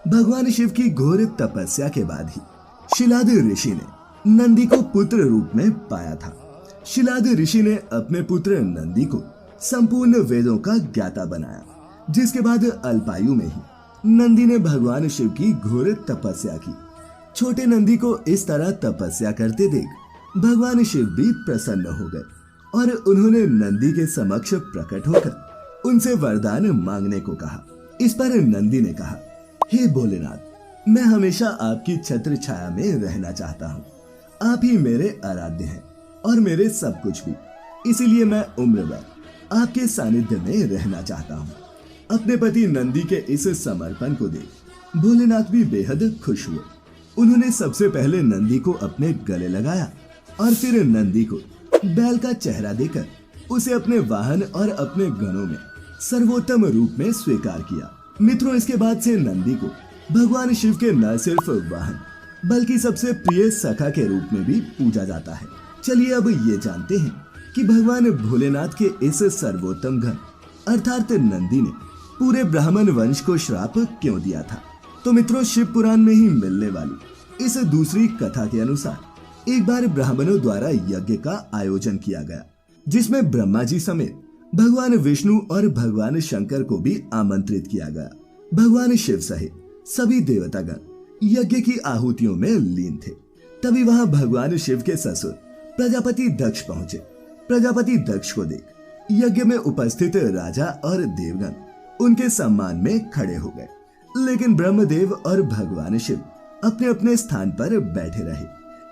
भगवान शिव की घोर तपस्या के बाद ही शिलाद ऋषि ने नंदी को पुत्र रूप में पाया था। शिलाद ऋषि ने अपने पुत्र नंदी को संपूर्ण वेदों का ज्ञाता बनाया, जिसके बाद अल्पायु में ही नंदी ने भगवान शिव की घोर तपस्या की। छोटे नंदी को इस तरह तपस्या करते देख भगवान शिव भी प्रसन्न हो गए और उन्होंने नंदी के समक्ष प्रकट होकर उनसे वरदान मांगने को कहा। इस पर नंदी ने कहा, हे भोलेनाथ, मैं हमेशा आपकी छत्र छाया में रहना चाहता हूँ। आप ही मेरे आराध्य हैं और मेरे सब कुछ भी, इसीलिए मैं उम्र भर आपके सानिध्य में रहना चाहता हूँ। अपने पति नंदी के इस समर्पण को देख भोलेनाथ भी बेहद खुश हुए। उन्होंने सबसे पहले नंदी को अपने गले लगाया और फिर नंदी को बैल का चेहरा देकर उसे अपने वाहन और अपने गणों में सर्वोत्तम रूप में स्वीकार किया। मित्रों, इसके बाद से नंदी को भगवान शिव के न सिर्फ वाहन बल्कि सबसे प्रिय सखा के रूप में भी पूजा जाता है। चलिए अब ये जानते हैं कि भगवान भोलेनाथ के इस सर्वोत्तम घन अर्थात नंदी ने पूरे ब्राह्मण वंश को श्राप क्यों दिया था। तो मित्रों, शिव पुराण में ही मिलने वाली इस दूसरी कथा के अनुसार एक बार ब्राह्मणों द्वारा यज्ञ का आयोजन किया गया, जिसमें ब्रह्मा जी समेत भगवान विष्णु और भगवान शंकर को भी आमंत्रित किया गया। भगवान शिव सहित सभी देवतागण यज्ञ की आहुतियों में लीन थे। तभी वहां भगवान शिव के ससुर प्रजापति दक्ष पहुंचे। प्रजापति दक्ष को देख यज्ञ में उपस्थित राजा और देवगण उनके सम्मान में खड़े हो गए, लेकिन ब्रह्मदेव और भगवान शिव अपने अपने स्थान पर बैठे रहे।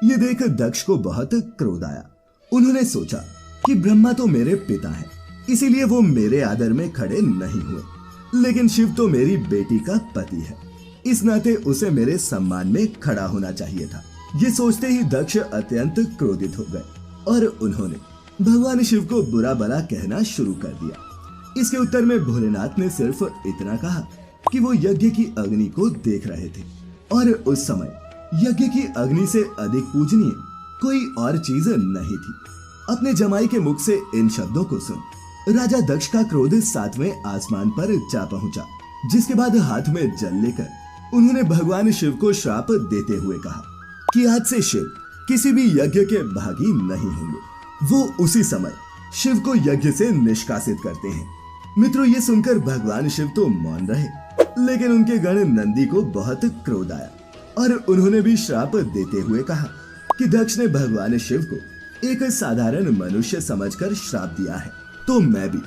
ये देख दक्ष को बहुत क्रोध आया। उन्होंने सोचा कि ब्रह्मा तो मेरे पिता हैं, इसीलिए वो मेरे आदर में खड़े नहीं हुए, लेकिन शिव तो मेरी बेटी का पति है, इस नाते उसे मेरे सम्मान में खड़ा होना चाहिए था। ये सोचते ही दक्ष अत्यंत क्रोधित हो गए और उन्होंने भगवान शिव को बुरा भला कहना शुरू कर दिया। इसके उत्तर में भोलेनाथ ने सिर्फ इतना कहा कि वो यज्ञ की अग्नि को देख रहे थे और उस समय यज्ञ की अग्नि से अधिक पूजनीय कोई और चीज नहीं थी। अपने जमाई के मुख से इन शब्दों को सुन राजा दक्ष का क्रोध सातवें आसमान पर जा पहुंचा, जिसके बाद हाथ में जल लेकर उन्होंने भगवान शिव को श्राप देते हुए कहा कि आज से शिव किसी भी यज्ञ के भागी नहीं होंगे। वो उसी समय शिव को यज्ञ से निष्कासित करते हैं। मित्रों, ये सुनकर भगवान शिव तो मौन रहे, लेकिन उनके गण नंदी को बहुत क्रोध आया और उन्होंने भी श्राप देते हुए कहा कि दक्ष ने भगवान शिव को एक साधारण मनुष्य समझकर श्राप दिया है, तो मैं भी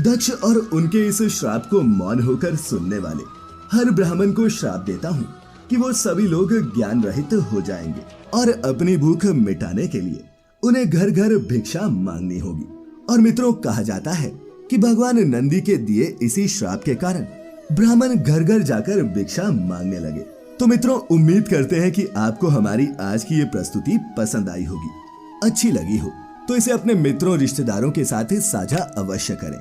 दक्ष और उनके इस श्राप को मौन होकर सुनने वाले हर ब्राह्मण को श्राप देता हूँ कि वो सभी लोग ज्ञान रहित हो जाएंगे और अपनी भूख मिटाने के लिए उन्हें घर घर भिक्षा मांगनी होगी। और मित्रों, कहा जाता है कि भगवान नंदी के दिए इसी श्राप के कारण ब्राह्मण घर घर जाकर भिक्षा मांगने लगे। तो मित्रों, उम्मीद करते हैं कि आपको हमारी आज की ये प्रस्तुति पसंद आई होगी। अच्छी लगी हो तो इसे अपने मित्रों रिश्तेदारों के साथ साझा अवश्य करें।